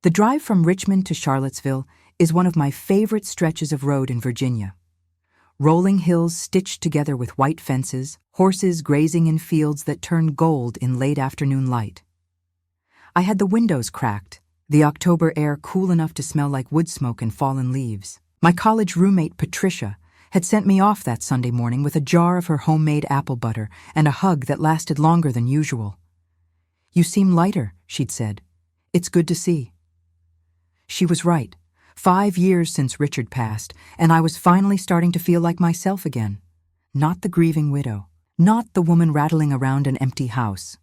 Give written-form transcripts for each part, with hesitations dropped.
The drive from Richmond to Charlottesville is one of my favorite stretches of road in Virginia. Rolling hills stitched together with white fences, horses grazing in fields that turn gold in late afternoon light. I had the windows cracked, the October air cool enough to smell like wood smoke and fallen leaves. My college roommate, Patricia, had sent me off that Sunday morning with a jar of her homemade apple butter and a hug that lasted longer than usual. "You seem lighter," she'd said. "It's good to see." She was right. 5 years since Richard passed, and I was finally starting to feel like myself again. Not the grieving widow, not the woman rattling around an empty house.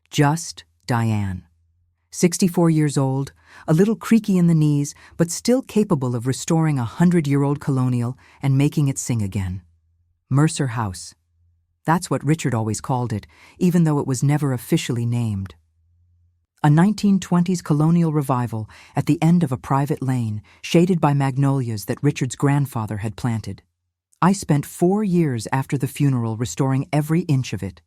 Just Diane. 64 years old, a little creaky in the knees, but still capable of restoring a 100-year-old colonial and making it sing again. Mercer House. That's what Richard always called it, even though it was never officially named. A 1920s colonial revival at the end of a private lane, shaded by magnolias that Richard's grandfather had planted. I spent 4 years after the funeral restoring every inch of it,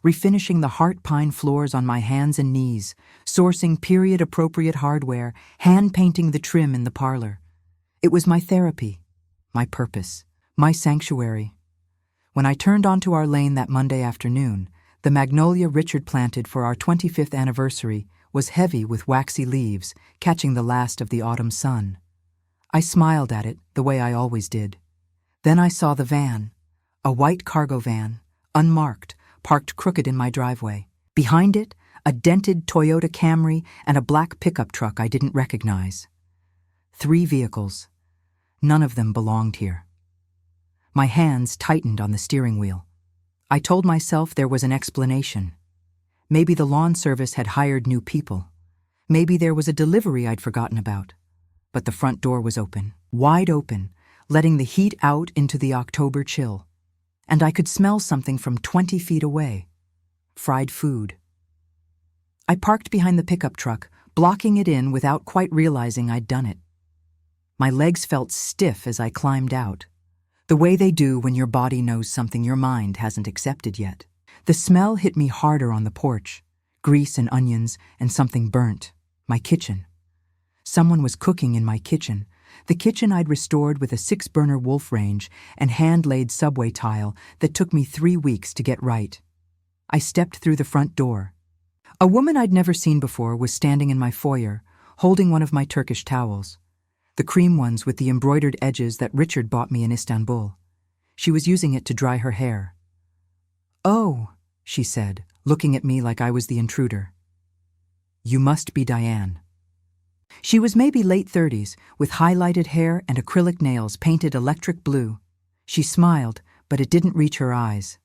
refinishing the heart pine floors on my hands and knees, sourcing period-appropriate hardware, hand-painting the trim in the parlor. It was my therapy, my purpose, my sanctuary. When I turned onto our lane that Monday afternoon, the magnolia Richard planted for our 25th anniversary was heavy with waxy leaves, catching the last of the autumn sun. I smiled at it the way I always did. Then I saw the van, a white cargo van, unmarked, parked crooked in my driveway. Behind it, a dented Toyota Camry and a black pickup truck I didn't recognize. 3 vehicles. None of them belonged here. My hands tightened on the steering wheel. I told myself there was an explanation. Maybe the lawn service had hired new people. Maybe there was a delivery I'd forgotten about. But the front door was open, wide open, letting the heat out into the October chill. And I could smell something from 20 feet away. Fried food. I parked behind the pickup truck, blocking it in without quite realizing I'd done it. My legs felt stiff as I climbed out, the way they do when your body knows something your mind hasn't accepted yet. The smell hit me harder on the porch, grease and onions and something burnt, my kitchen. Someone was cooking in my kitchen, the kitchen I'd restored with a 6-burner Wolf range and hand-laid subway tile that took me 3 weeks to get right. I stepped through the front door. A woman I'd never seen before was standing in my foyer, holding one of my Turkish towels, the cream ones with the embroidered edges that Richard bought me in Istanbul. She was using it to dry her hair. "Oh," she said, looking at me like I was the intruder. "You must be Diane." She was maybe late 30s, with highlighted hair and acrylic nails painted electric blue. She smiled, but it didn't reach her eyes.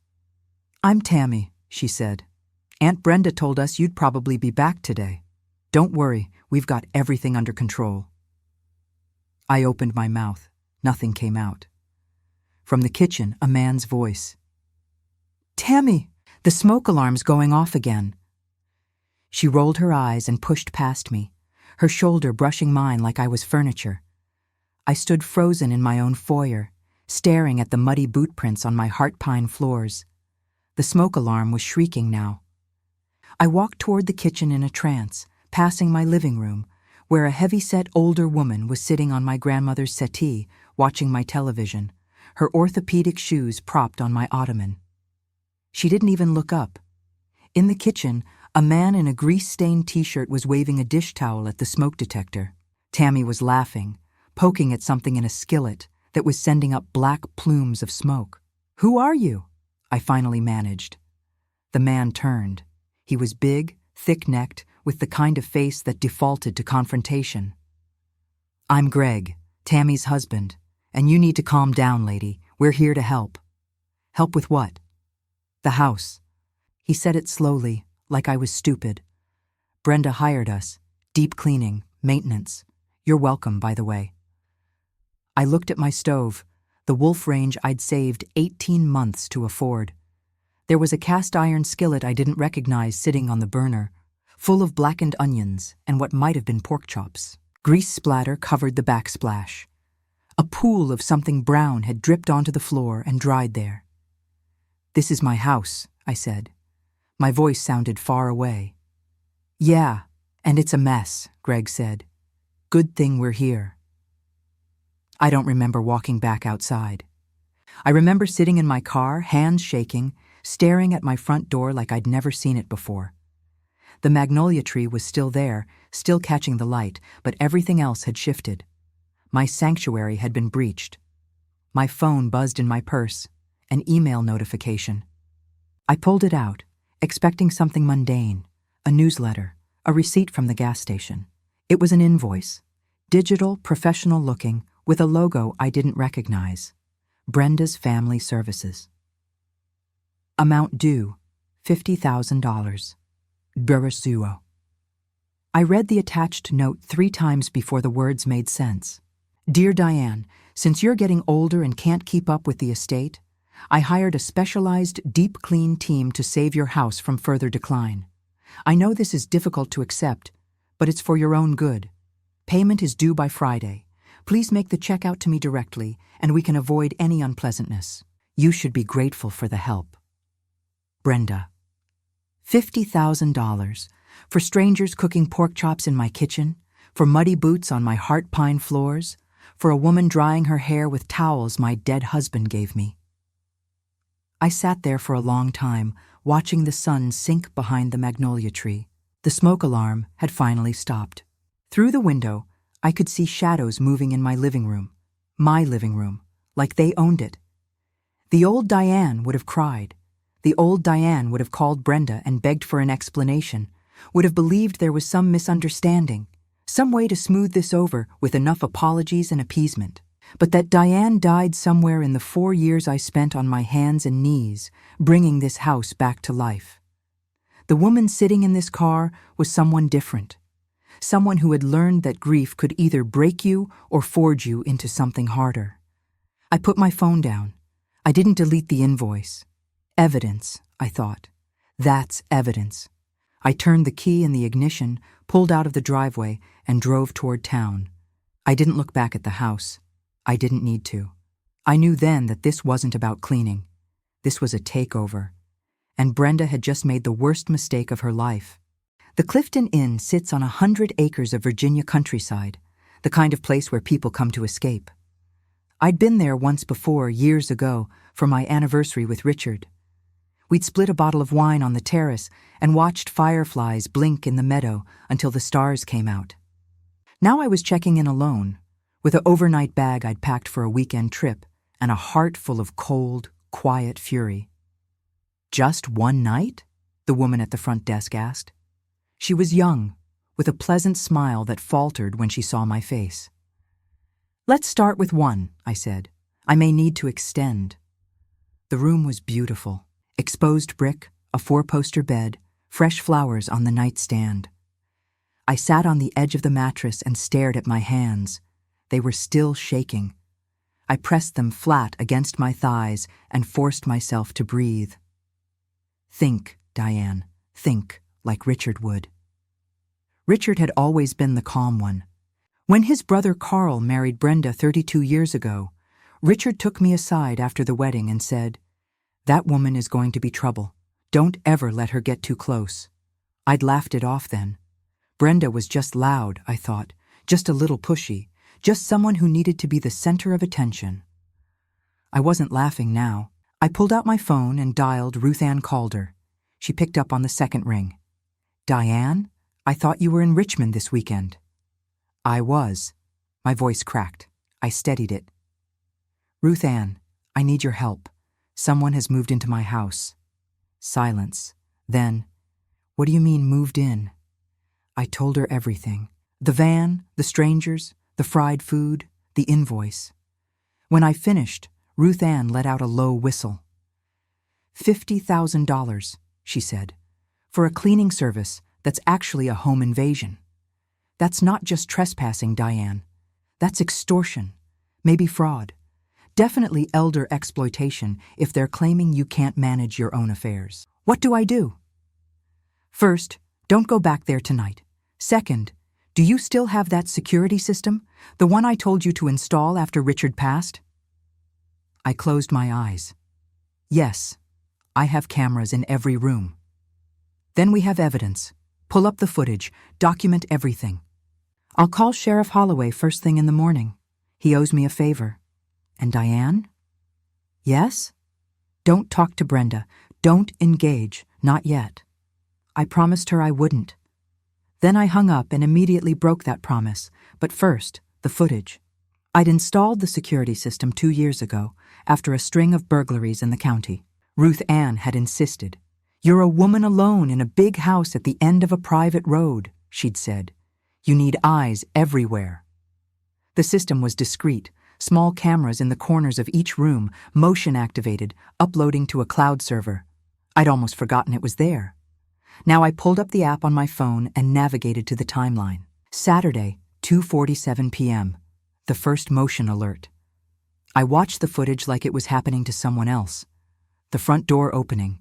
"I'm Tammy," she said. "Aunt Brenda told us you'd probably be back today. Don't worry, we've got everything under control." I opened my mouth. Nothing came out. From the kitchen, a man's voice. "Tammy, the smoke alarm's going off again." She rolled her eyes and pushed past me, her shoulder brushing mine like I was furniture. I stood frozen in my own foyer, staring at the muddy boot prints on my heart pine floors. The smoke alarm was shrieking now. I walked toward the kitchen in a trance, passing my living room, where a heavy-set older woman was sitting on my grandmother's settee, watching my television, her orthopedic shoes propped on my ottoman. She didn't even look up. In the kitchen, a man in a grease-stained t-shirt was waving a dish towel at the smoke detector. Tammy was laughing, poking at something in a skillet that was sending up black plumes of smoke. "Who are you?" I finally managed. The man turned. He was big, thick-necked, with the kind of face that defaulted to confrontation. "I'm Greg, Tammy's husband, and you need to calm down, lady. We're here to help." "Help with what?" "The house." He said it slowly, like I was stupid. "Brenda hired us. Deep cleaning, maintenance. You're welcome, by the way." I looked at my stove, the Wolf range I'd saved 18 months to afford. There was a cast-iron skillet I didn't recognize sitting on the burner, full of blackened onions and what might have been pork chops. Grease splatter covered the backsplash. A pool of something brown had dripped onto the floor and dried there. "This is my house," I said. My voice sounded far away. "Yeah, and it's a mess," Greg said. Good thing we're here. I don't remember walking back outside. I remember sitting in my car, hands shaking, staring at my front door like I'd never seen it before. The magnolia tree was still there, still catching the light, but everything else had shifted. My sanctuary had been breached. My phone buzzed in my purse, an email notification. I pulled it out, expecting something mundane, a newsletter, a receipt from the gas station. It was an invoice, digital, professional looking, with a logo I didn't recognize. Brenda's Family Services. Amount due, $50,000. Burasuo. I read the attached note 3 times before the words made sense. Dear Diane, since you're getting older and can't keep up with the estate, I hired a specialized deep clean team to save your house from further decline. I know this is difficult to accept, but it's for your own good. Payment is due by Friday. Please make the check out to me directly, and we can avoid any unpleasantness. You should be grateful for the help. Brenda. $50,000 for strangers cooking pork chops in my kitchen, for muddy boots on my heart pine floors, for a woman drying her hair with towels my dead husband gave me. I sat there for a long time, watching the sun sink behind the magnolia tree. The smoke alarm had finally stopped. Through the window, I could see shadows moving in my living room, like they owned it. The old Diane would have cried. The old Diane would have called Brenda and begged for an explanation, would have believed there was some misunderstanding, some way to smooth this over with enough apologies and appeasement. But that Diane died somewhere in the 4 years I spent on my hands and knees, bringing this house back to life. The woman sitting in this car was someone different, someone who had learned that grief could either break you or forge you into something harder. I put my phone down. I didn't delete the invoice. Evidence, I thought. That's evidence. I turned the key in the ignition, pulled out of the driveway, and drove toward town. I didn't look back at the house. I didn't need to. I knew then that this wasn't about cleaning. This was a takeover. And Brenda had just made the worst mistake of her life. The Clifton Inn sits on 100 acres of Virginia countryside, the kind of place where people come to escape. I'd been there once before, years ago, for my anniversary with Richard. We'd split a bottle of wine on the terrace and watched fireflies blink in the meadow until the stars came out. Now I was checking in alone, with an overnight bag I'd packed for a weekend trip and a heart full of cold, quiet fury. Just one night? The woman at the front desk asked. She was young, with a pleasant smile that faltered when she saw my face. Let's start with 1, I said. I may need to extend. The room was beautiful. Exposed brick, a 4-poster bed, fresh flowers on the nightstand. I sat on the edge of the mattress and stared at my hands. They were still shaking. I pressed them flat against my thighs and forced myself to breathe. Think, Diane, think like Richard would. Richard had always been the calm one. When his brother Carl married Brenda 32 years ago, Richard took me aside after the wedding and said, "That woman is going to be trouble. Don't ever let her get too close." I'd laughed it off then. Brenda was just loud, I thought, just a little pushy, just someone who needed to be the center of attention. I wasn't laughing now. I pulled out my phone and dialed Ruth Ann Calder. She picked up on the second ring. "Diane, I thought you were in Richmond this weekend." I was. My voice cracked. I steadied it. "Ruth Ann, I need your help. Someone has moved into my house." Silence. Then, "What do you mean moved in?" I told her everything. The van, the strangers, the fried food, the invoice. When I finished, Ruth Ann let out a low whistle. $50,000, she said, for a cleaning service that's actually a home invasion. That's not just trespassing, Diane. That's extortion, maybe fraud. Definitely elder exploitation if they're claiming you can't manage your own affairs. What do I do? First, don't go back there tonight. Second, do you still have that security system, the one I told you to install after Richard passed? I closed my eyes. Yes, I have cameras in every room. Then we have evidence. Pull up the footage, document everything. I'll call Sheriff Holloway first thing in the morning. He owes me a favor. And Diane? Yes? Don't talk to Brenda. Don't engage. Not yet. I promised her I wouldn't. Then I hung up and immediately broke that promise. But first, the footage. I'd installed the security system 2 years ago, after a string of burglaries in the county. Ruth Ann had insisted. "You're a woman alone in a big house at the end of a private road," she'd said. "You need eyes everywhere." The system was discreet, small cameras in the corners of each room, motion-activated, uploading to a cloud server. I'd almost forgotten it was there. Now I pulled up the app on my phone and navigated to the timeline. Saturday, 2:47 p.m., the first motion alert. I watched the footage like it was happening to someone else. The front door opening.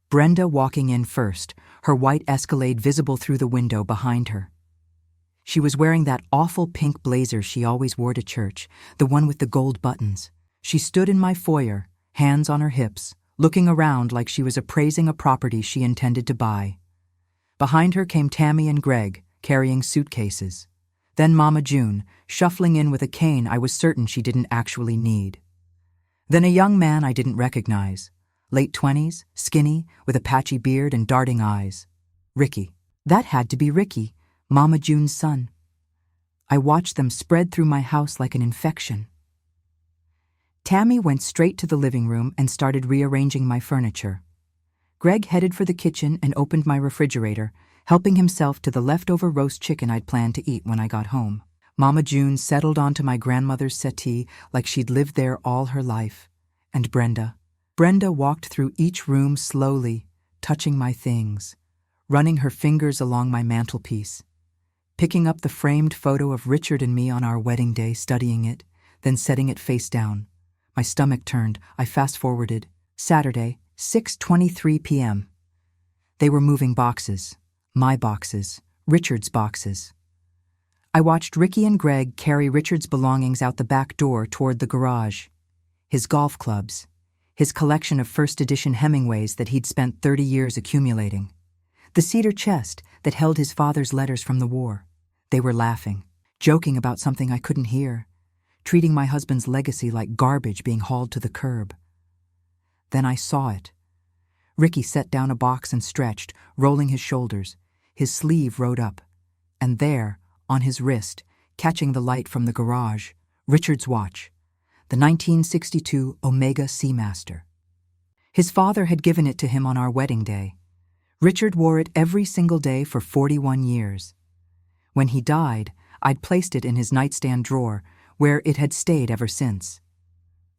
Brenda walking in first, her white Escalade visible through the window behind her. She was wearing that awful pink blazer she always wore to church, the one with the gold buttons. She stood in my foyer, hands on her hips, looking around like she was appraising a property she intended to buy. Behind her came Tammy and Greg, carrying suitcases. Then Mama June, shuffling in with a cane I was certain she didn't actually need. Then a young man I didn't recognize, late 20s, skinny, with a patchy beard and darting eyes. Ricky. That had to be Ricky, Mama June's son. I watched them spread through my house like an infection. Tammy went straight to the living room and started rearranging my furniture. Greg headed for the kitchen and opened my refrigerator, helping himself to the leftover roast chicken I'd planned to eat when I got home. Mama June settled onto my grandmother's settee like she'd lived there all her life. And Brenda walked through each room slowly, touching my things, running her fingers along my mantelpiece, picking up the framed photo of Richard and me on our wedding day, studying it, then setting it face down. My stomach turned. I fast-forwarded. Saturday, 6:23 p.m. They were moving boxes. My boxes. Richard's boxes. I watched Ricky and Greg carry Richard's belongings out the back door toward the garage. His golf clubs. His collection of first edition Hemingways that he'd spent 30 years accumulating. The cedar chest that held his father's letters from the war. They were laughing, joking about something I couldn't hear, treating my husband's legacy like garbage being hauled to the curb. Then I saw it. Ricky set down a box and stretched, rolling his shoulders. His sleeve rode up. And there, on his wrist, catching the light from the garage, Richard's watch, the 1962 Omega Seamaster. His father had given it to him on our wedding day. Richard wore it every single day for 41 years. When he died, I'd placed it in his nightstand drawer, where it had stayed ever since.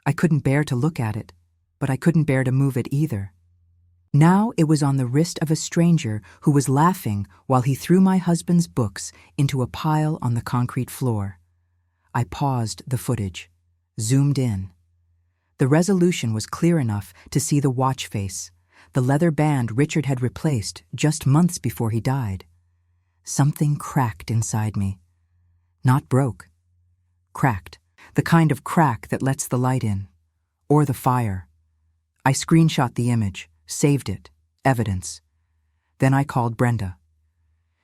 I couldn't bear to look at it, but I couldn't bear to move it either. Now it was on the wrist of a stranger who was laughing while he threw my husband's books into a pile on the concrete floor. I paused the footage, zoomed in. The resolution was clear enough to see the watch face, the leather band Richard had replaced just months before he died. Something cracked inside me. Not broke. Cracked. The kind of crack that lets the light in. Or the fire. I screenshot the image, saved it, evidence. Then I called Brenda.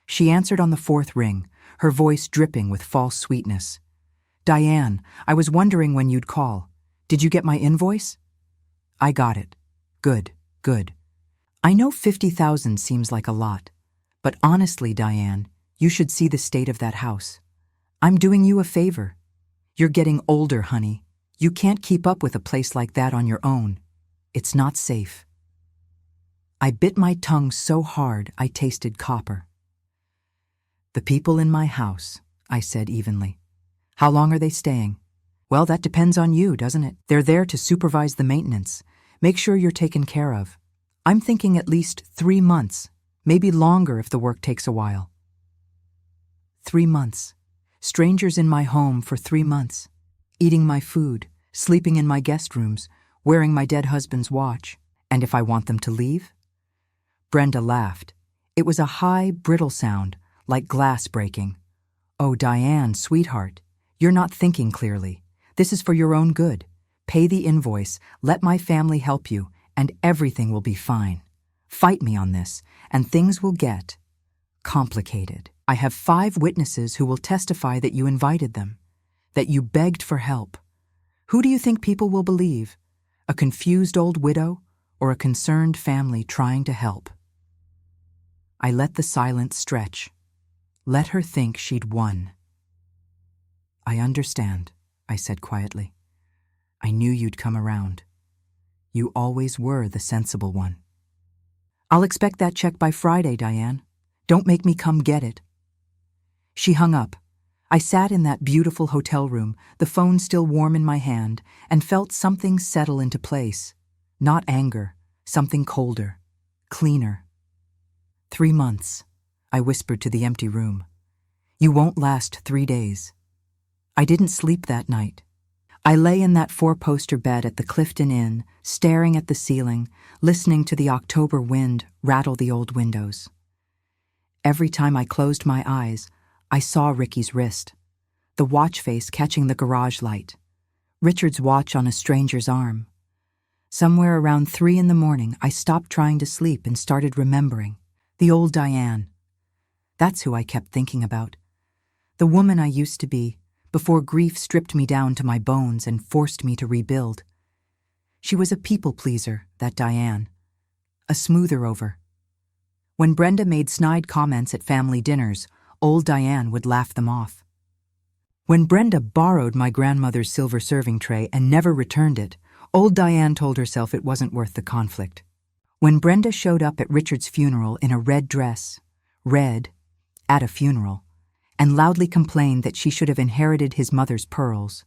She answered on the 4th ring, her voice dripping with false sweetness. "Diane, I was wondering when you'd call. Did you get my invoice?" "I got it. Good, good. I know 50,000 seems like a lot, but honestly, Diane, you should see the state of that house. I'm doing you a favor. You're getting older, honey. You can't keep up with a place like that on your own. It's not safe." I bit my tongue so hard I tasted copper. "The people in my house," I said evenly. "How long are they staying?" "Well, that depends on you, doesn't it? They're there to supervise the maintenance, make sure you're taken care of. I'm thinking at least 3 months, maybe longer if the work takes a while." 3 months. Strangers in my home for 3 months. Eating my food, sleeping in my guest rooms, wearing my dead husband's watch. And if I want them to leave? Brenda laughed. It was a high, brittle sound, like glass breaking. "Oh, Diane, sweetheart, you're not thinking clearly. This is for your own good. Pay the invoice, let my family help you, and everything will be fine. Fight me on this, and things will get complicated." I have 5 witnesses who will testify that you invited them, that you begged for help. Who do you think people will believe? A confused old widow or a concerned family trying to help? I let the silence stretch. Let her think she'd won. I understand, I said quietly. I knew you'd come around. You always were the sensible one. I'll expect that check by Friday, Diane. Don't make me come get it. She hung up. I sat in that beautiful hotel room, the phone still warm in my hand, and felt something settle into place. Not anger, something colder, cleaner. 3 months, I whispered to the empty room. You won't last 3 days. I didn't sleep that night. I lay in that 4-poster bed at the Clifton Inn, staring at the ceiling, listening to the October wind rattle the old windows. Every time I closed my eyes, I saw Ricky's wrist, the watch face catching the garage light, Richard's watch on a stranger's arm. Somewhere around 3 in the morning, I stopped trying to sleep and started remembering. The old Diane. That's who I kept thinking about. The woman I used to be, before grief stripped me down to my bones and forced me to rebuild. She was a people-pleaser, that Diane. A smoother-over. When Brenda made snide comments at family dinners, old Diane would laugh them off. When Brenda borrowed my grandmother's silver serving tray and never returned it, old Diane told herself it wasn't worth the conflict. When Brenda showed up at Richard's funeral in a red dress, red, at a funeral, and loudly complained that she should have inherited his mother's pearls,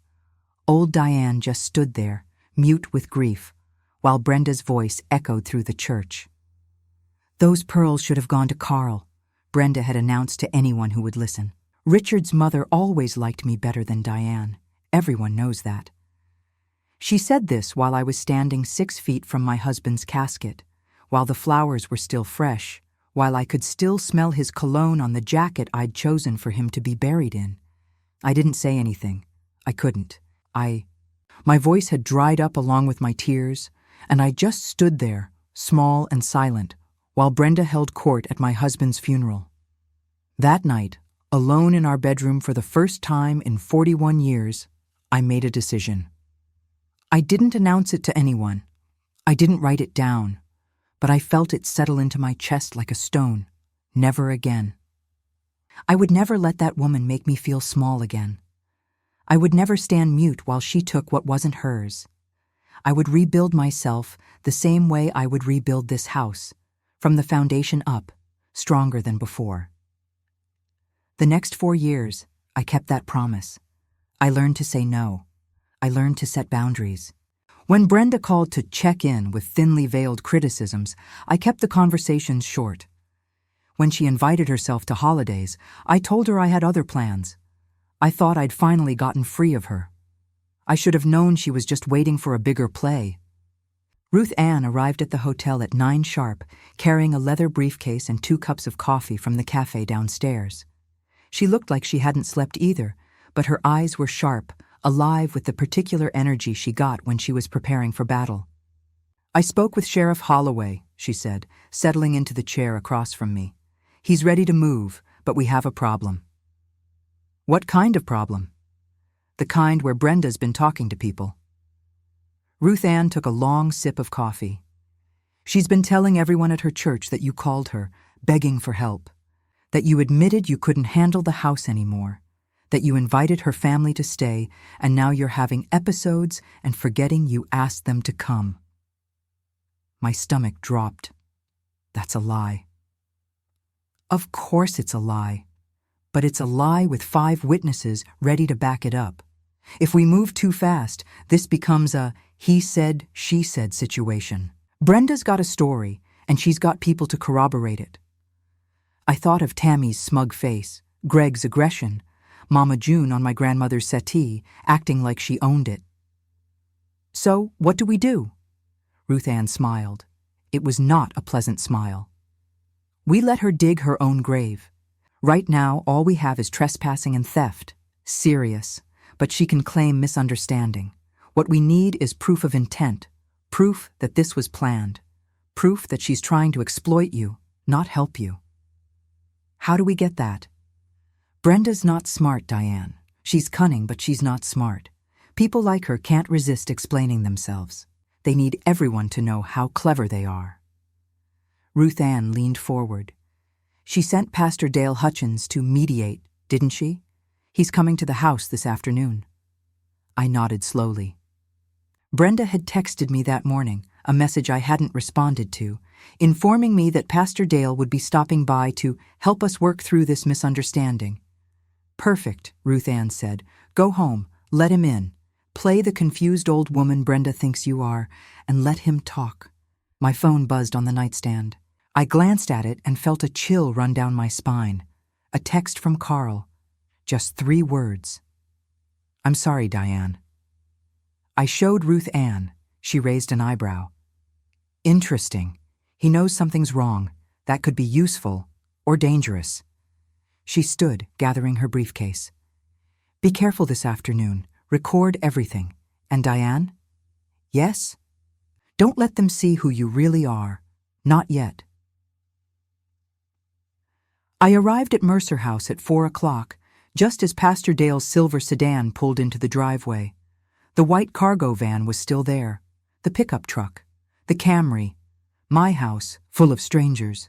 old Diane just stood there, mute with grief, while Brenda's voice echoed through the church. Those pearls should have gone to Carl, Brenda had announced to anyone who would listen. Richard's mother always liked me better than Diane. Everyone knows that. She said this while I was standing 6 feet from my husband's casket, while the flowers were still fresh, while I could still smell his cologne on the jacket I'd chosen for him to be buried in. I didn't say anything. I couldn't. My voice had dried up along with my tears, and I just stood there, small and silent, while Brenda held court at my husband's funeral. That night, alone in our bedroom for the first time in 41 years, I made a decision. I didn't announce it to anyone. I didn't write it down. But I felt it settle into my chest like a stone. Never again. I would never let that woman make me feel small again. I would never stand mute while she took what wasn't hers. I would rebuild myself the same way I would rebuild this house, from the foundation up, stronger than before. The next 4 years, I kept that promise. I learned to say no. I learned to set boundaries. When Brenda called to check in with thinly veiled criticisms, I kept the conversations short. When she invited herself to holidays, I told her I had other plans. I thought I'd finally gotten free of her. I should have known she was just waiting for a bigger play. Ruth Ann arrived at the hotel at 9 sharp, carrying a leather briefcase and 2 cups of coffee from the cafe downstairs. She looked like she hadn't slept either, but her eyes were sharp, alive with the particular energy she got when she was preparing for battle. I spoke with Sheriff Holloway, she said, settling into the chair across from me. He's ready to move, but we have a problem. What kind of problem? The kind where Brenda's been talking to people. Ruth Ann took a long sip of coffee. She's been telling everyone at her church that you called her, begging for help, that you admitted you couldn't handle the house anymore, that you invited her family to stay, and now you're having episodes and forgetting you asked them to come. My stomach dropped. That's a lie. Of course it's a lie. But it's a lie with 5 witnesses ready to back it up. If we move too fast, this becomes a he said, she said situation. Brenda's got a story, and she's got people to corroborate it. I thought of Tammy's smug face, Greg's aggression, Mama June on my grandmother's settee, acting like she owned it. So, what do we do? Ruth Ann smiled. It was not a pleasant smile. We let her dig her own grave. Right now, all we have is trespassing and theft. Serious, but she can claim misunderstanding. What we need is proof of intent, proof that this was planned, proof that she's trying to exploit you, not help you. How do we get that? Brenda's not smart, Diane. She's cunning, but she's not smart. People like her can't resist explaining themselves. They need everyone to know how clever they are. Ruth Ann leaned forward. She sent Pastor Dale Hutchins to mediate, didn't she? He's coming to the house this afternoon. I nodded slowly. Brenda had texted me that morning, a message I hadn't responded to, informing me that Pastor Dale would be stopping by to help us work through this misunderstanding. Perfect, Ruth Ann said. Go home, let him in. Play the confused old woman Brenda thinks you are, and let him talk. My phone buzzed on the nightstand. I glanced at it and felt a chill run down my spine. A text from Carl. Just 3 words. I'm sorry, Diane. I showed Ruth Ann. She raised an eyebrow. Interesting. He knows something's wrong. That could be useful or dangerous. She stood, gathering her briefcase. Be careful this afternoon. Record everything. And Diane? Yes? Don't let them see who you really are. Not yet. I arrived at Mercer House at 4 o'clock, just as Pastor Dale's silver sedan pulled into the driveway. The white cargo van was still there, the pickup truck, the Camry, my house full of strangers.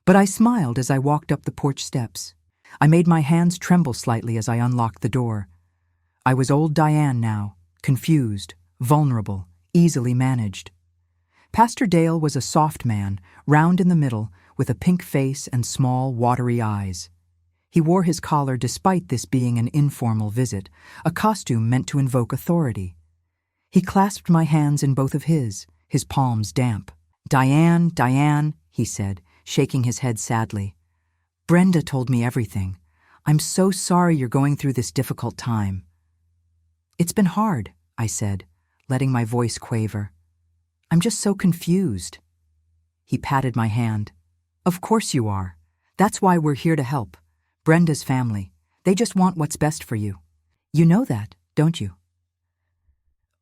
But I smiled as I walked up the porch steps. I made my hands tremble slightly as I unlocked the door. I was old Diane now, confused, vulnerable, easily managed. Pastor Dale was a soft man, round in the middle, with a pink face and small, watery eyes. He wore his collar despite this being an informal visit, a costume meant to invoke authority. He clasped my hands in both of his palms damp. Diane, Diane, he said, shaking his head sadly. Brenda told me everything. I'm so sorry you're going through this difficult time. It's been hard, I said, letting my voice quaver. I'm just so confused. He patted my hand. Of course you are. That's why we're here to help. Brenda's family. They just want what's best for you. You know that, don't you?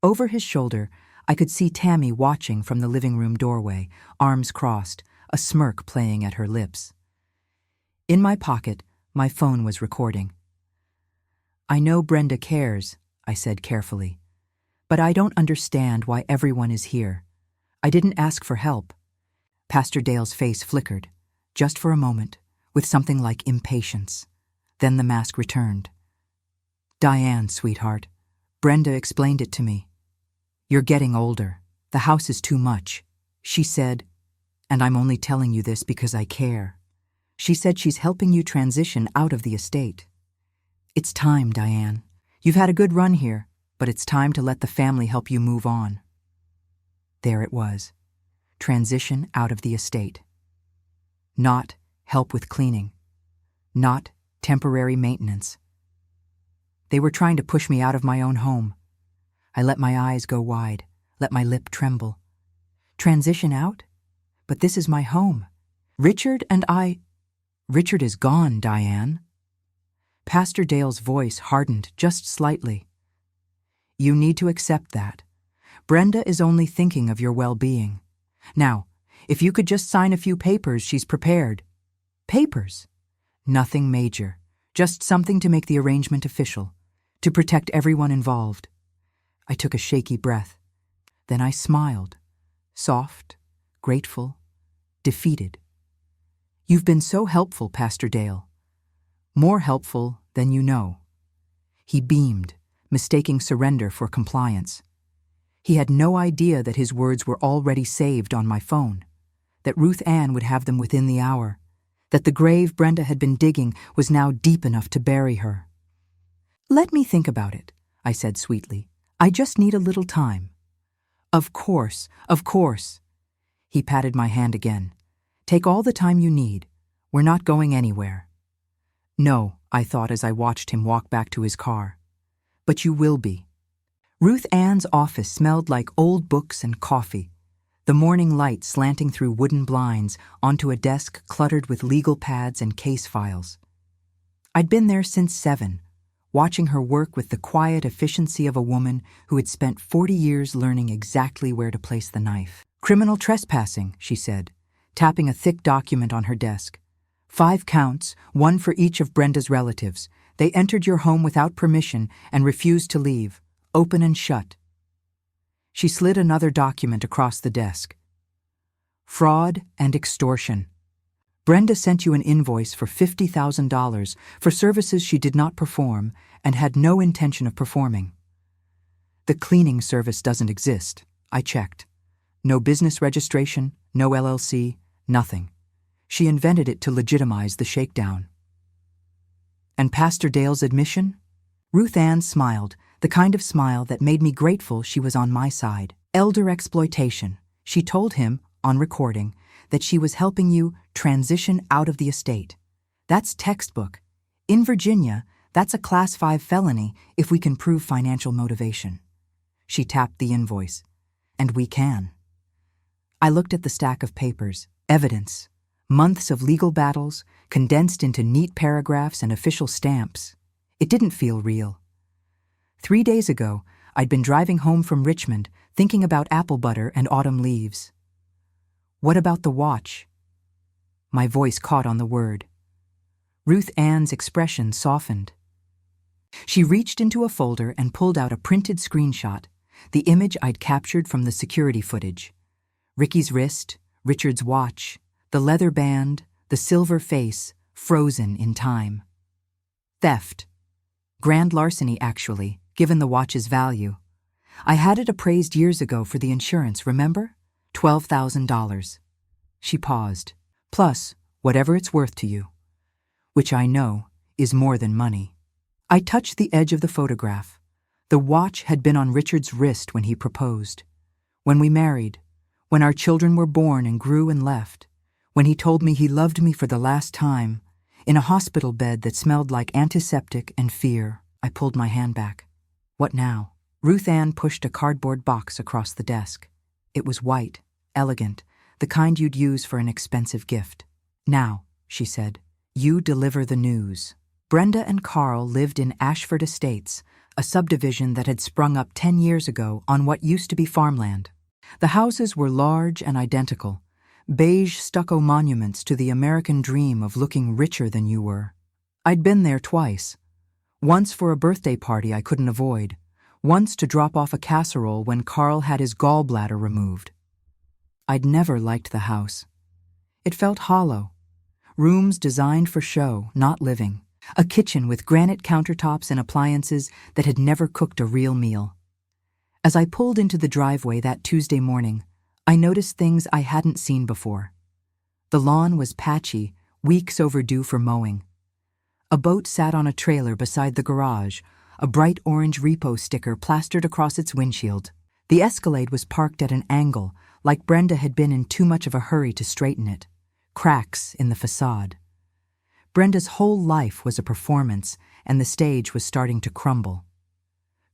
Over his shoulder, I could see Tammy watching from the living room doorway, arms crossed, a smirk playing at her lips. In my pocket, my phone was recording. I know Brenda cares, I said carefully, but I don't understand why everyone is here. I didn't ask for help. Pastor Dale's face flickered, just for a moment, with something like impatience. Then the mask returned. Diane, sweetheart, Brenda explained it to me. You're getting older. The house is too much, she said, and I'm only telling you this because I care. She said she's helping you transition out of the estate. It's time, Diane. You've had a good run here, but it's time to let the family help you move on. There it was. Transition out of the estate. Not help with cleaning. Not temporary maintenance. They were trying to push me out of my own home. I let my eyes go wide, let my lip tremble. Transition out? But this is my home. Richard is gone, Diane. Pastor Dale's voice hardened just slightly. You need to accept that. Brenda is only thinking of your well-being. Now, if you could just sign a few papers, she's prepared. Papers? Nothing major. Just something to make the arrangement official, to protect everyone involved. I took a shaky breath. Then I smiled. Soft, grateful, defeated. You've been so helpful, Pastor Dale. More helpful than you know. He beamed, mistaking surrender for compliance. He had no idea that his words were already saved on my phone, that Ruth Ann would have them within the hour, that the grave Brenda had been digging was now deep enough to bury her. Let me think about it, I said sweetly. I just need a little time. Of course, of course. He patted my hand again. Take all the time you need. We're not going anywhere. No, I thought as I watched him walk back to his car. But you will be. Ruth Ann's office smelled like old books and coffee, the morning light slanting through wooden blinds onto a desk cluttered with legal pads and case files. I'd been there since 7, watching her work with the quiet efficiency of a woman who had spent 40 years learning exactly where to place the knife. Criminal trespassing, she said, tapping a thick document on her desk. 5 counts, 1 for each of Brenda's relatives. They entered your home without permission and refused to leave. Open and shut. She slid another document across the desk. Fraud and extortion. Brenda sent you an invoice for $50,000 for services she did not perform and had no intention of performing. The cleaning service doesn't exist. I checked. No business registration, no LLC, nothing. She invented it to legitimize the shakedown. And Pastor Dale's admission? Ruth Ann smiled, the kind of smile that made me grateful she was on my side. Elder exploitation. She told him, on recording, that she was helping you transition out of the estate. That's textbook. In Virginia, that's a Class 5 felony if we can prove financial motivation. She tapped the invoice. And we can. I looked at the stack of papers. Evidence. Months of legal battles, condensed into neat paragraphs and official stamps. It didn't feel real. 3 days ago, I'd been driving home from Richmond, thinking about apple butter and autumn leaves. What about the watch? My voice caught on the word. Ruth Ann's expression softened. She reached into a folder and pulled out a printed screenshot, the image I'd captured from the security footage. Ricky's wrist, Richard's watch, the leather band, the silver face, frozen in time. Theft. Grand larceny, actually, given the watch's value. I had it appraised years ago for the insurance, remember? $12,000. She paused. Plus, whatever it's worth to you. Which I know is more than money. I touched the edge of the photograph. The watch had been on Richard's wrist when he proposed. When we married. When our children were born and grew and left. When he told me he loved me for the last time. In a hospital bed that smelled like antiseptic and fear. I pulled my hand back. What now? Ruth Ann pushed a cardboard box across the desk. It was white, elegant, the kind you'd use for an expensive gift. Now, she said, you deliver the news. Brenda and Carl lived in Ashford Estates, a subdivision that had sprung up 10 years ago on what used to be farmland. The houses were large and identical, beige stucco monuments to the American dream of looking richer than you were. I'd been there twice. Once for a birthday party I couldn't avoid. Once to drop off a casserole when Carl had his gallbladder removed. I'd never liked the house. It felt hollow. Rooms designed for show, not living. A kitchen with granite countertops and appliances that had never cooked a real meal. As I pulled into the driveway that Tuesday morning, I noticed things I hadn't seen before. The lawn was patchy, weeks overdue for mowing. A boat sat on a trailer beside the garage, a bright orange repo sticker plastered across its windshield. The Escalade was parked at an angle, like Brenda had been in too much of a hurry to straighten it. Cracks in the facade. Brenda's whole life was a performance, and the stage was starting to crumble.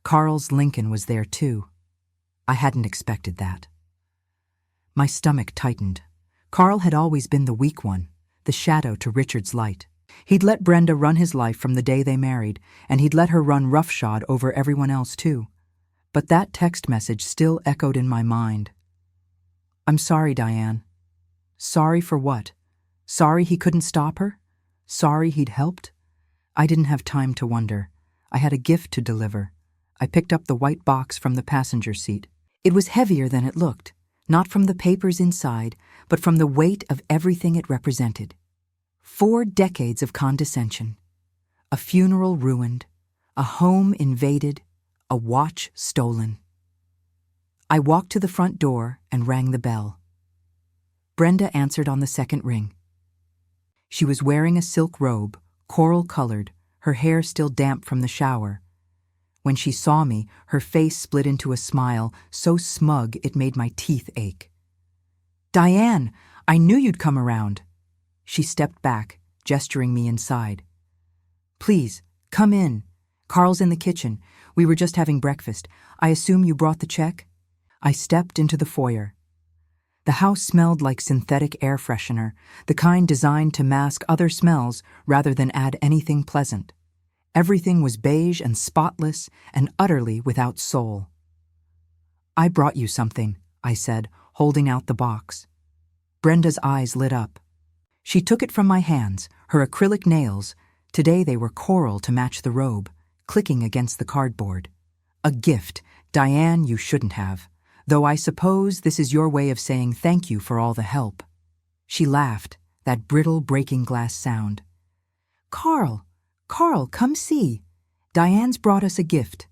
Carl's Lincoln was there too. I hadn't expected that. My stomach tightened. Carl had always been the weak one, the shadow to Richard's light. He'd let Brenda run his life from the day they married, and he'd let her run roughshod over everyone else too. But that text message still echoed in my mind. I'm sorry, Diane. Sorry for what? Sorry he couldn't stop her? Sorry he'd helped? I didn't have time to wonder. I had a gift to deliver. I picked up the white box from the passenger seat. It was heavier than it looked, not from the papers inside, but from the weight of everything it represented. 4 decades of condescension. A funeral ruined. A home invaded. A watch stolen. I walked to the front door and rang the bell. Brenda answered on the second ring. She was wearing a silk robe, coral-colored, her hair still damp from the shower. When she saw me, her face split into a smile so smug it made my teeth ache. Diane, I knew you'd come around. She stepped back, gesturing me inside. Please, come in. Carl's in the kitchen. We were just having breakfast. I assume you brought the check? I stepped into the foyer. The house smelled like synthetic air freshener, the kind designed to mask other smells rather than add anything pleasant. Everything was beige and spotless and utterly without soul. I brought you something, I said, holding out the box. Brenda's eyes lit up. She took it from my hands, her acrylic nails, today they were coral to match the robe, clicking against the cardboard. A gift, Diane, you shouldn't have, though I suppose this is your way of saying thank you for all the help. She laughed, that brittle breaking glass sound. Carl, come see. Diane's brought us a gift.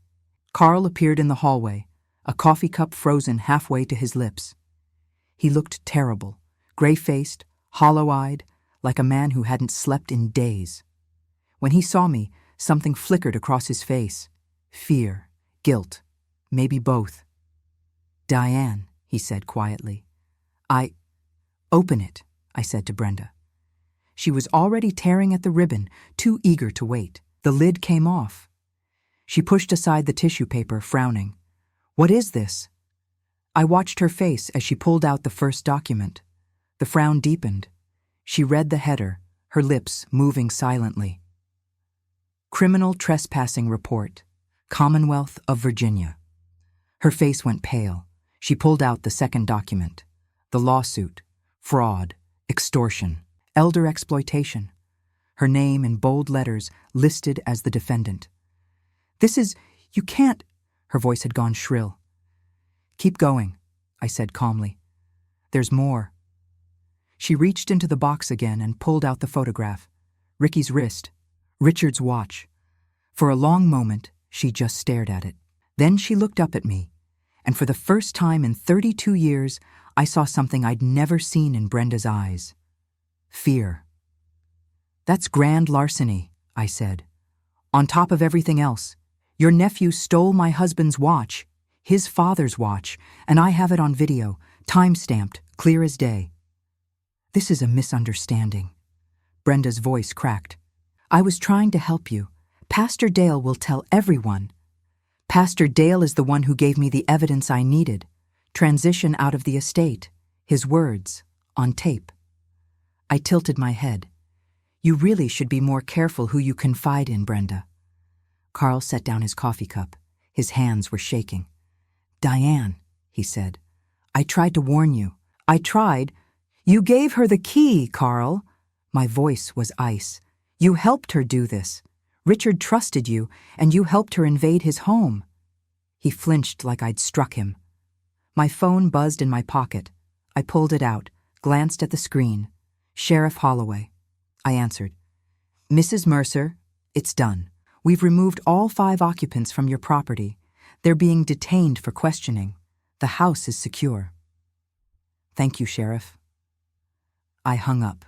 Carl appeared in the hallway, a coffee cup frozen halfway to his lips. He looked terrible, gray-faced, hollow-eyed, like a man who hadn't slept in days. When he saw me, something flickered across his face. Fear, guilt, maybe both. Diane, he said quietly. Open it, I said to Brenda. She was already tearing at the ribbon, too eager to wait. The lid came off. She pushed aside the tissue paper, frowning. What is this? I watched her face as she pulled out the first document. The frown deepened. She read the header, her lips moving silently. Criminal Trespassing Report, Commonwealth of Virginia. Her face went pale. She pulled out the second document. The lawsuit, fraud, extortion, elder exploitation. Her name in bold letters listed as the defendant. You can't, her voice had gone shrill. Keep going, I said calmly. There's more. She reached into the box again and pulled out the photograph. Ricky's wrist, Richard's watch. For a long moment, she just stared at it. Then she looked up at me, and for the first time in 32 years, I saw something I'd never seen in Brenda's eyes. Fear. That's grand larceny, I said. On top of everything else, your nephew stole my husband's watch, his father's watch, and I have it on video, time-stamped, clear as day. This is a misunderstanding. Brenda's voice cracked. I was trying to help you. Pastor Dale will tell everyone. Pastor Dale is the one who gave me the evidence I needed. Transition out of the estate. His words, on tape. I tilted my head. You really should be more careful who you confide in, Brenda. Carl set down his coffee cup. His hands were shaking. Diane, he said, I tried to warn you. I tried. You gave her the key, Carl. My voice was ice. You helped her do this. Richard trusted you, and you helped her invade his home. He flinched like I'd struck him. My phone buzzed in my pocket. I pulled it out, glanced at the screen. Sheriff Holloway. I answered. Mrs. Mercer, it's done. We've removed all 5 occupants from your property. They're being detained for questioning. The house is secure. Thank you, Sheriff. I hung up.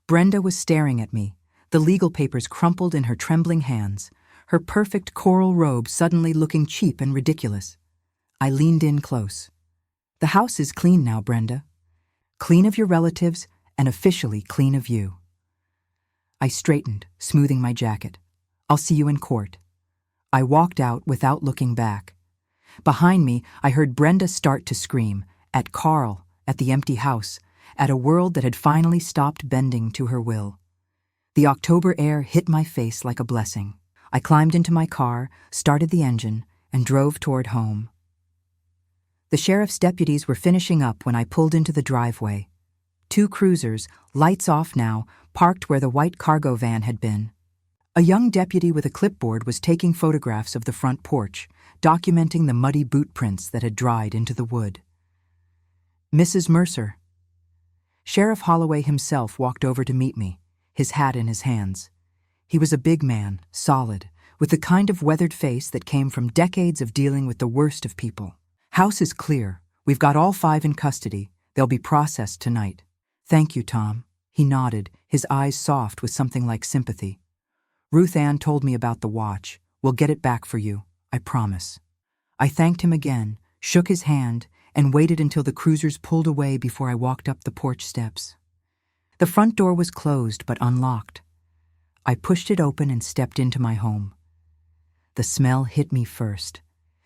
Brenda was staring at me, the legal papers crumpled in her trembling hands, her perfect coral robe suddenly looking cheap and ridiculous. I leaned in close. The house is clean now, Brenda. Clean of your relatives and officially clean of you. I straightened, smoothing my jacket. I'll see you in court. I walked out without looking back. Behind me, I heard Brenda start to scream, at Carl, at the empty house, at a world that had finally stopped bending to her will. The October air hit my face like a blessing. I climbed into my car, started the engine, and drove toward home. The sheriff's deputies were finishing up when I pulled into the driveway. 2 cruisers, lights off now, parked where the white cargo van had been. A young deputy with a clipboard was taking photographs of the front porch, documenting the muddy boot prints that had dried into the wood. Mrs. Mercer. Sheriff Holloway himself walked over to meet me, his hat in his hands. He was a big man, solid, with the kind of weathered face that came from decades of dealing with the worst of people. House is clear. We've got all 5 in custody. They'll be processed tonight. Thank you, Tom. He nodded, his eyes soft with something like sympathy. Ruth Ann told me about the watch. We'll get it back for you, I promise. I thanked him again, shook his hand, and waited until the cruisers pulled away before I walked up the porch steps. The front door was closed but unlocked. I pushed it open and stepped into my home. The smell hit me first.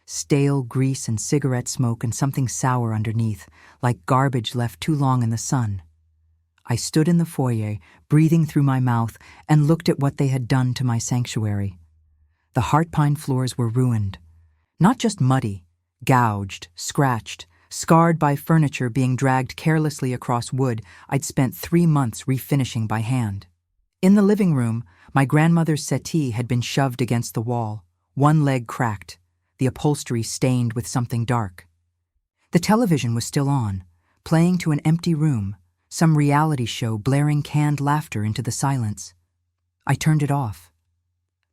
Stale grease and cigarette smoke and something sour underneath, like garbage left too long in the sun. I stood in the foyer, breathing through my mouth, and looked at what they had done to my sanctuary. The heart pine floors were ruined. Not just muddy, gouged, scratched, scarred by furniture being dragged carelessly across wood I'd spent 3 months refinishing by hand. In the living room, my grandmother's settee had been shoved against the wall, one leg cracked, the upholstery stained with something dark. The television was still on, playing to an empty room, some reality show blaring canned laughter into the silence. I turned it off.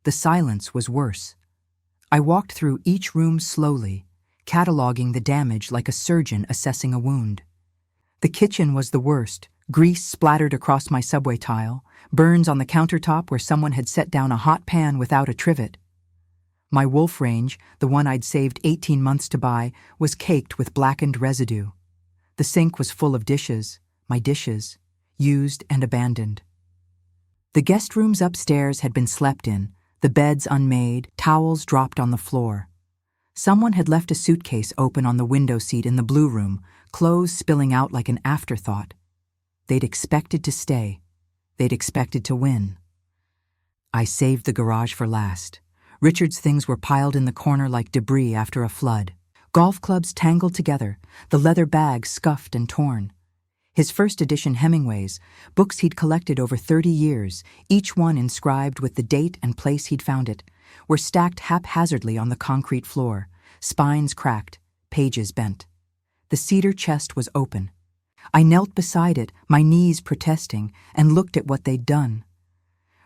The silence was worse. I walked through each room slowly, cataloging the damage like a surgeon assessing a wound. The kitchen was the worst, grease splattered across my subway tile, burns on the countertop where someone had set down a hot pan without a trivet. My wolf range, the one I'd saved 18 months to buy, was caked with blackened residue. The sink was full of dishes, my dishes, used and abandoned. The guest rooms upstairs had been slept in, the beds unmade, towels dropped on the floor. Someone had left a suitcase open on the window seat in the blue room, clothes spilling out like an afterthought. They'd expected to stay. They'd expected to win. I saved the garage for last. Richard's things were piled in the corner like debris after a flood. Golf clubs tangled together, the leather bags scuffed and torn. His first edition Hemingways, books he'd collected over 30 years, each one inscribed with the date and place he'd found it, were stacked haphazardly on the concrete floor, spines cracked, pages bent. The cedar chest was open. I knelt beside it, my knees protesting, and looked at what they'd done.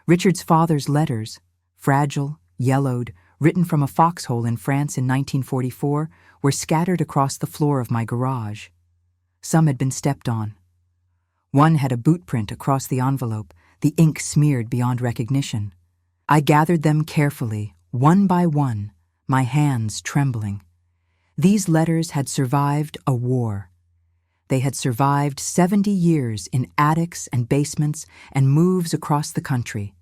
Richard's father's letters, fragile, yellowed, written from a foxhole in France in 1944, were scattered across the floor of my garage. Some had been stepped on. One had a boot print across the envelope, the ink smeared beyond recognition. I gathered them carefully, one by one, my hands trembling. These letters had survived a war. They had survived 70 years in attics and basements and moves across the country,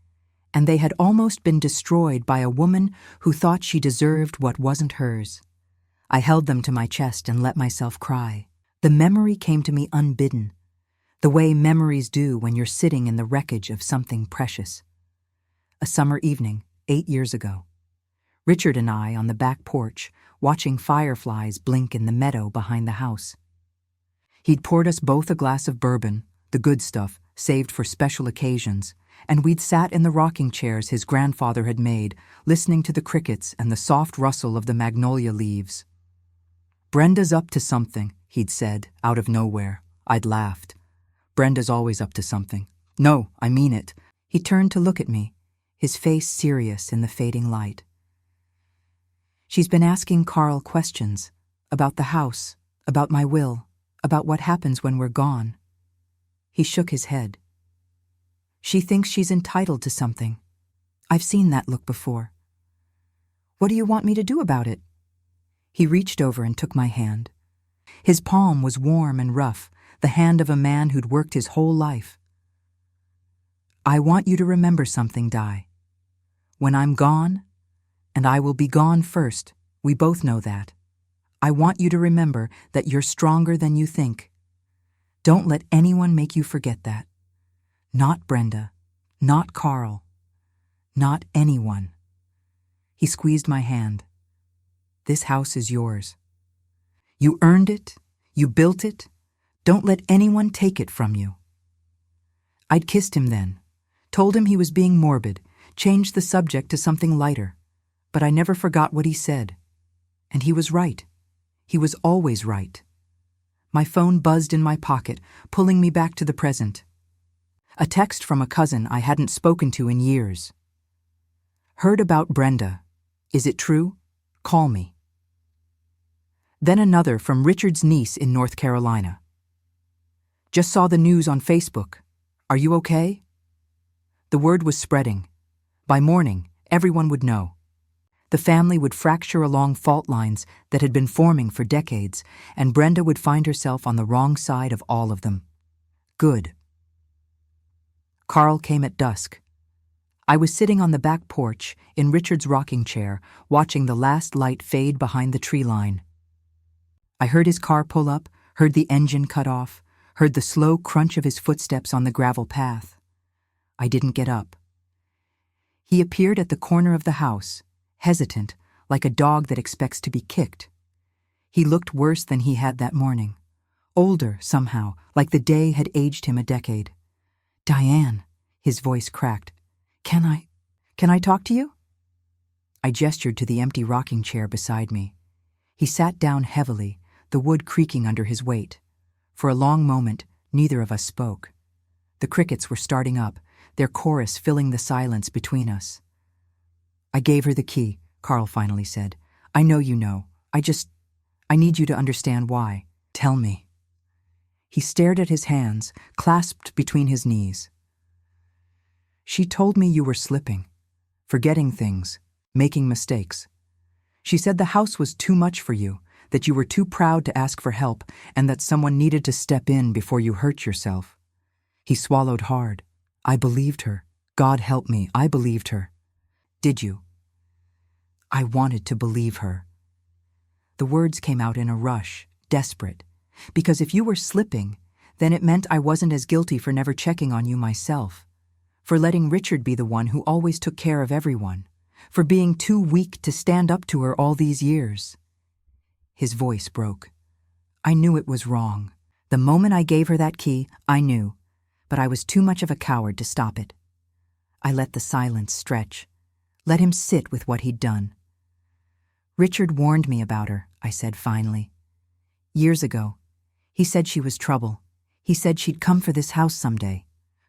and they had almost been destroyed by a woman who thought she deserved what wasn't hers. I held them to my chest and let myself cry. The memory came to me unbidden, the way memories do when you're sitting in the wreckage of something precious. A summer evening, 8 years ago. Richard and I on the back porch, watching fireflies blink in the meadow behind the house. He'd poured us both a glass of bourbon, the good stuff, saved for special occasions, and we'd sat in the rocking chairs his grandfather had made, listening to the crickets and the soft rustle of the magnolia leaves. "Brenda's up to something," he'd said, out of nowhere. I'd laughed. "Brenda's always up to something. No, I mean it." He turned to look at me, his face serious in the fading light. "She's been asking Carl questions about the house, about my will, about what happens when we're gone." He shook his head. "She thinks she's entitled to something. I've seen that look before. What do you want me to do about it?" He reached over and took my hand. His palm was warm and rough, the hand of a man who'd worked his whole life. "I want you to remember something, Di. When I'm gone, and I will be gone first, we both know that, I want you to remember that you're stronger than you think. Don't let anyone make you forget that. Not Brenda, not Carl, not anyone." He squeezed my hand. "This house is yours. You earned it, you built it. Don't let anyone take it from you." I'd kissed him then, told him he was being morbid, changed the subject to something lighter, but I never forgot what he said. And he was right. He was always right. My phone buzzed in my pocket, pulling me back to the present. A text from a cousin I hadn't spoken to in years. "Heard about Brenda. Is it true? Call me." Then another from Richard's niece in North Carolina. "Just saw the news on Facebook. Are you okay?" The word was spreading. By morning, everyone would know. The family would fracture along fault lines that had been forming for decades, and Brenda would find herself on the wrong side of all of them. Good. Carl came at dusk. I was sitting on the back porch, in Richard's rocking chair, watching the last light fade behind the tree line. I heard his car pull up, heard the engine cut off, heard the slow crunch of his footsteps on the gravel path. I didn't get up. He appeared at the corner of the house, hesitant, like a dog that expects to be kicked. He looked worse than he had that morning. Older, somehow, like the day had aged him a decade. "Diane," his voice cracked. Can I talk to you?" I gestured to the empty rocking chair beside me. He sat down heavily, the wood creaking under his weight. For a long moment, neither of us spoke. The crickets were starting up, their chorus filling the silence between us. "I gave her the key," Carl finally said. "I know you know. I need you to understand why. Tell me." He stared at his hands, clasped between his knees. "She told me you were slipping, forgetting things, making mistakes. She said the house was too much for you, that you were too proud to ask for help, and that someone needed to step in before you hurt yourself." He swallowed hard. I believed her. God help me, I believed her. "Did you?" I wanted to believe her. The words came out in a rush, desperate, because if you were slipping, then it meant I wasn't as guilty for never checking on you myself, for letting Richard be the one who always took care of everyone, for being too weak to stand up to her all these years. His voice broke. I knew it was wrong. The moment I gave her that key, I knew, but I was too much of a coward to stop it. I let the silence stretch, let him sit with what he'd done. "Richard warned me about her," I said finally. "Years ago. He said she was trouble. He said she'd come for this house someday."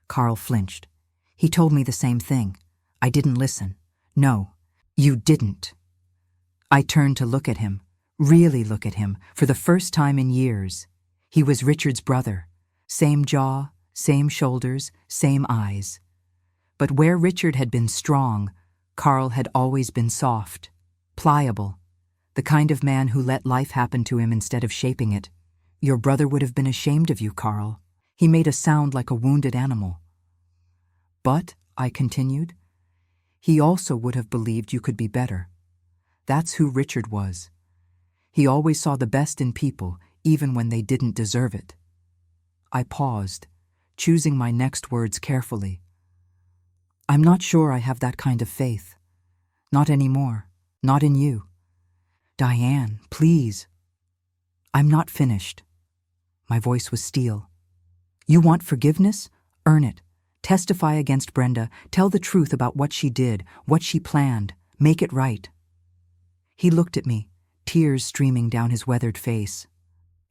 Carl flinched. "He told me the same thing. I didn't listen." "No, you didn't." I turned to look at him, really look at him, for the first time in years. He was Richard's brother. Same jaw, same shoulders, same eyes. But where Richard had been strong, Carl had always been soft, pliable, the kind of man who let life happen to him instead of shaping it. "Your brother would have been ashamed of you, Carl." He made a sound like a wounded animal. "But," I continued, "he also would have believed you could be better. That's who Richard was. He always saw the best in people, even when they didn't deserve it." I paused, choosing my next words carefully. "I'm not sure I have that kind of faith. Not anymore. Not in you. Diane, please." "I'm not finished." My voice was steel. "You want forgiveness? Earn it. Testify against Brenda. Tell the truth about what she did, what she planned. Make it right." He looked at me, tears streaming down his weathered face.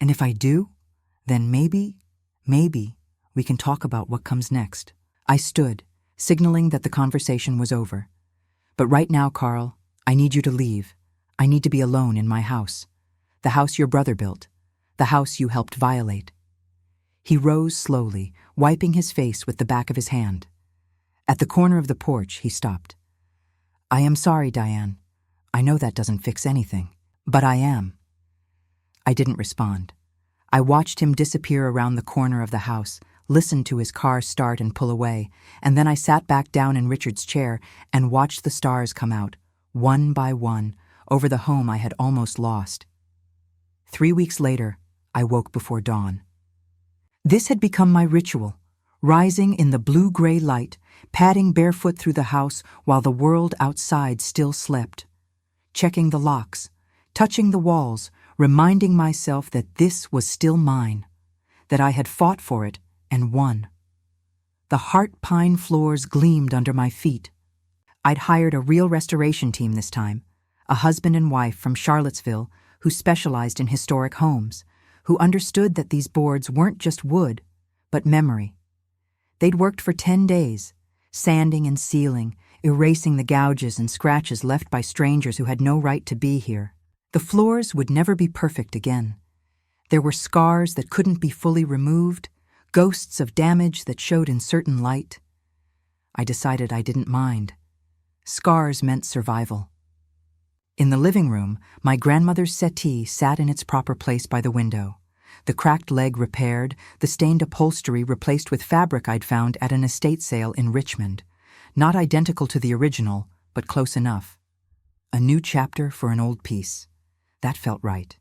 "And if I do, then maybe we can talk about what comes next." I stood, signaling that the conversation was over. "But right now, Carl, I need you to leave. I need to be alone in my house. The house your brother built. The house you helped violate." He rose slowly, wiping his face with the back of his hand. At the corner of the porch, he stopped. "I am sorry, Diane. I know that doesn't fix anything, but I am." I didn't respond. I watched him disappear around the corner of the house, listened to his car start and pull away, and then I sat back down in Richard's chair and watched the stars come out, one by one, over the home I had almost lost. 3 weeks later, I woke before dawn. This had become my ritual, rising in the blue-gray light, padding barefoot through the house while the world outside still slept, checking the locks, touching the walls, reminding myself that this was still mine, that I had fought for it and won. The heart pine floors gleamed under my feet. I'd hired a real restoration team this time, a husband and wife from Charlottesville who specialized in historic homes, who understood that these boards weren't just wood, but memory. They'd worked for 10 days, sanding and sealing, erasing the gouges and scratches left by strangers who had no right to be here. The floors would never be perfect again. There were scars that couldn't be fully removed, ghosts of damage that showed in certain light. I decided I didn't mind. Scars meant survival. In the living room, my grandmother's settee sat in its proper place by the window, the cracked leg repaired, the stained upholstery replaced with fabric I'd found at an estate sale in Richmond, not identical to the original, but close enough. A new chapter for an old piece. That felt right.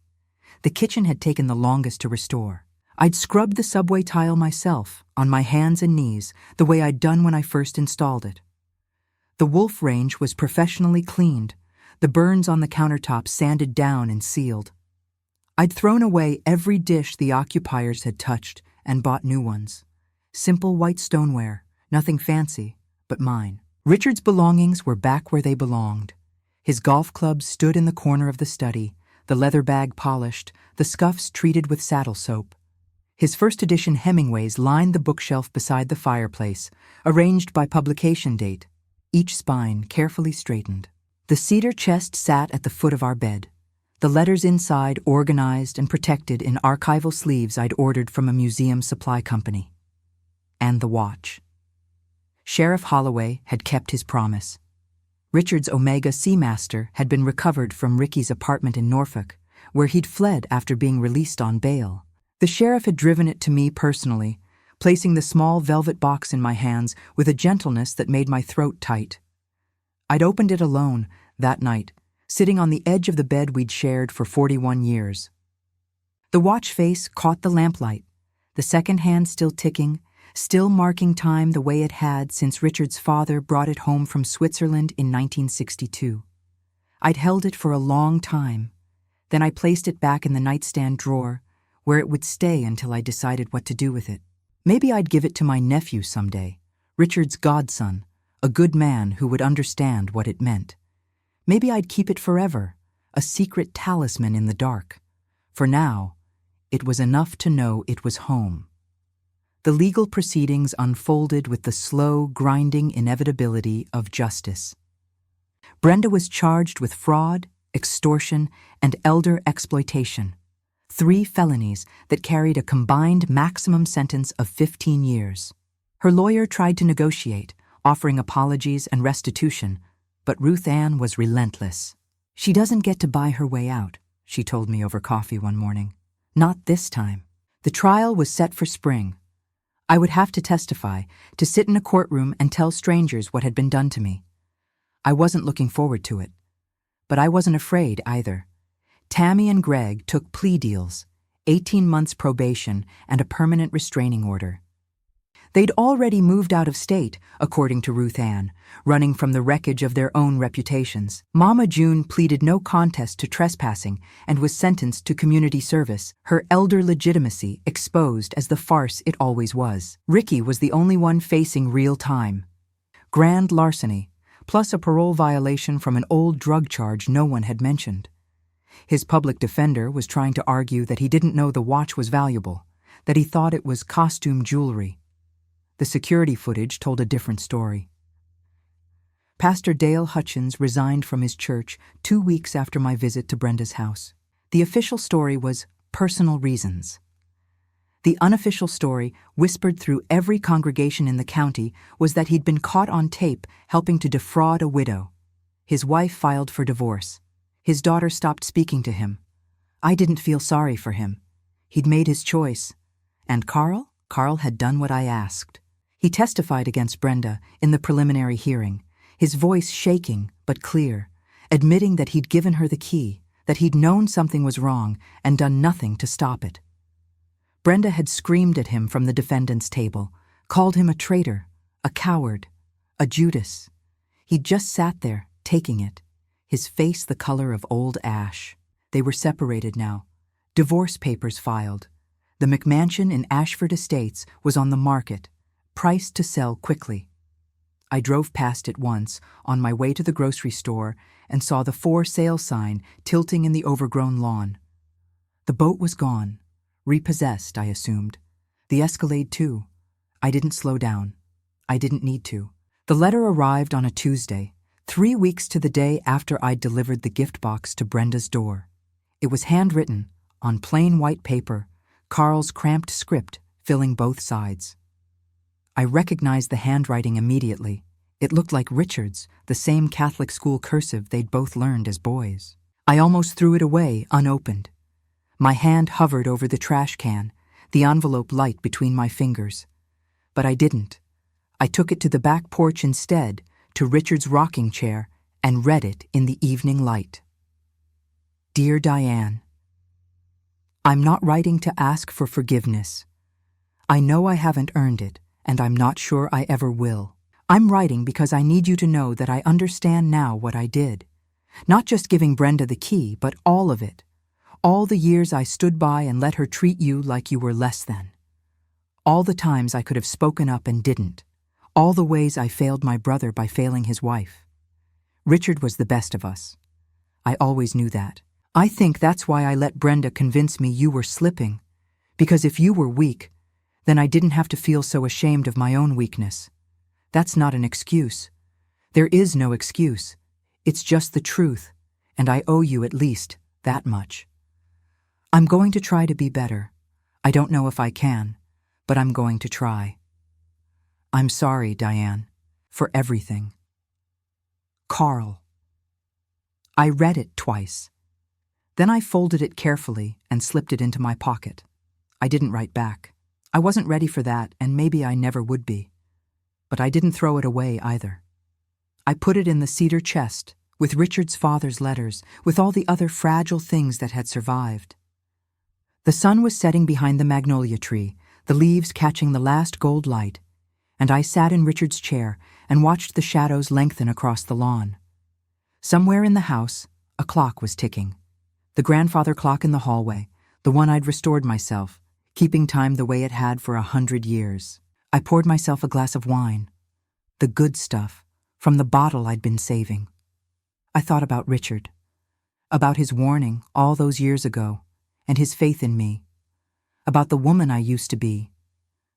The kitchen had taken the longest to restore. I'd scrubbed the subway tile myself, on my hands and knees, the way I'd done when I first installed it. The wolf range was professionally cleaned, the burns on the countertop sanded down and sealed. I'd thrown away every dish the occupiers had touched and bought new ones. Simple white stoneware, nothing fancy, but mine. Richard's belongings were back where they belonged. His golf clubs stood in the corner of the study, the leather bag polished, the scuffs treated with saddle soap. His first edition Hemingways lined the bookshelf beside the fireplace, arranged by publication date, each spine carefully straightened. The cedar chest sat at the foot of our bed, the letters inside organized and protected in archival sleeves I'd ordered from a museum supply company. And the watch. Sheriff Holloway had kept his promise. Richard's Omega Seamaster had been recovered from Ricky's apartment in Norfolk, where he'd fled after being released on bail. The sheriff had driven it to me personally, placing the small velvet box in my hands with a gentleness that made my throat tight. I'd opened it alone that night, sitting on the edge of the bed we'd shared for 41 years. The watch face caught the lamplight, the second hand still ticking, still marking time the way it had since Richard's father brought it home from Switzerland in 1962. I'd held it for a long time. Then I placed it back in the nightstand drawer, where it would stay until I decided what to do with it. Maybe I'd give it to my nephew someday, Richard's godson, a good man who would understand what it meant. Maybe I'd keep it forever, a secret talisman in the dark. For now, it was enough to know it was home. The legal proceedings unfolded with the slow, grinding inevitability of justice. Brenda was charged with fraud, extortion, and elder exploitation, 3 felonies that carried a combined maximum sentence of 15 years. Her lawyer tried to negotiate, offering apologies and restitution, but Ruth Ann was relentless. "She doesn't get to buy her way out," she told me over coffee one morning. "Not this time." The trial was set for spring. I would have to testify, to sit in a courtroom and tell strangers what had been done to me. I wasn't looking forward to it. But I wasn't afraid either. Tammy and Greg took plea deals, 18 months probation, and a permanent restraining order. They'd already moved out of state, according to Ruth Ann, running from the wreckage of their own reputations. Mama June pleaded no contest to trespassing and was sentenced to community service, her elder legitimacy exposed as the farce it always was. Ricky was the only one facing real time. Grand larceny, plus a parole violation from an old drug charge no one had mentioned. His public defender was trying to argue that he didn't know the watch was valuable, that he thought it was costume jewelry. The security footage told a different story. Pastor Dale Hutchins resigned from his church 2 weeks after my visit to Brenda's house. The official story was personal reasons. The unofficial story, whispered through every congregation in the county, was that he'd been caught on tape helping to defraud a widow. His wife filed for divorce. His daughter stopped speaking to him. I didn't feel sorry for him. He'd made his choice. And Carl? Carl had done what I asked. He testified against Brenda in the preliminary hearing, his voice shaking but clear, admitting that he'd given her the key, that he'd known something was wrong and done nothing to stop it. Brenda had screamed at him from the defendant's table, called him a traitor, a coward, a Judas. He'd just sat there, taking it, his face the color of old ash. They were separated now, divorce papers filed. The McMansion in Ashford Estates was on the market, priced to sell quickly. I drove past it once, on my way to the grocery store, and saw the for sale sign tilting in the overgrown lawn. The boat was gone, repossessed, I assumed. The Escalade too. I didn't slow down. I didn't need to. The letter arrived on a Tuesday, 3 weeks to the day after I'd delivered the gift box to Brenda's door. It was handwritten, on plain white paper, Carl's cramped script filling both sides. I recognized the handwriting immediately. It looked like Richard's, the same Catholic school cursive they'd both learned as boys. I almost threw it away, unopened. My hand hovered over the trash can, the envelope light between my fingers. But I didn't. I took it to the back porch instead, to Richard's rocking chair, and read it in the evening light. Dear Diane, I'm not writing to ask for forgiveness. I know I haven't earned it, and I'm not sure I ever will. I'm writing because I need you to know that I understand now what I did. Not just giving Brenda the key, but all of it. All the years I stood by and let her treat you like you were less than. All the times I could have spoken up and didn't. All the ways I failed my brother by failing his wife. Richard was the best of us. I always knew that. I think that's why I let Brenda convince me you were slipping. Because if you were weak, then I didn't have to feel so ashamed of my own weakness. That's not an excuse. There is no excuse. It's just the truth, and I owe you at least that much. I'm going to try to be better. I don't know if I can, but I'm going to try. I'm sorry, Diane, for everything. Carl. I read it twice. Then I folded it carefully and slipped it into my pocket. I didn't write back. I wasn't ready for that, and maybe I never would be. But I didn't throw it away either. I put it in the cedar chest, with Richard's father's letters, with all the other fragile things that had survived. The sun was setting behind the magnolia tree, the leaves catching the last gold light, and I sat in Richard's chair and watched the shadows lengthen across the lawn. Somewhere in the house, a clock was ticking. The grandfather clock in the hallway, the one I'd restored myself, keeping time the way it had for 100 years. I poured myself a glass of wine, the good stuff, from the bottle I'd been saving. I thought about Richard, about his warning all those years ago, and his faith in me, about the woman I used to be,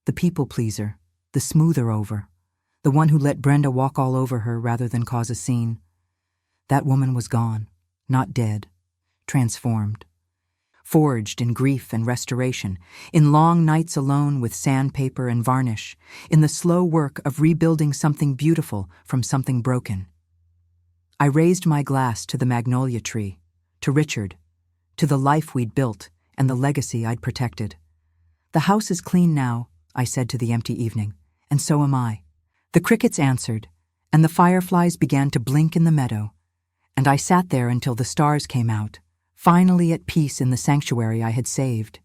the people-pleaser, the smoother-over, the one who let Brenda walk all over her rather than cause a scene. That woman was gone, not dead, transformed. Forged in grief and restoration, in long nights alone with sandpaper and varnish, in the slow work of rebuilding something beautiful from something broken. I raised my glass to the magnolia tree, to Richard, to the life we'd built and the legacy I'd protected. The house is clean now, I said to the empty evening, and so am I. The crickets answered, and the fireflies began to blink in the meadow, and I sat there until the stars came out, finally at peace in the sanctuary I had saved.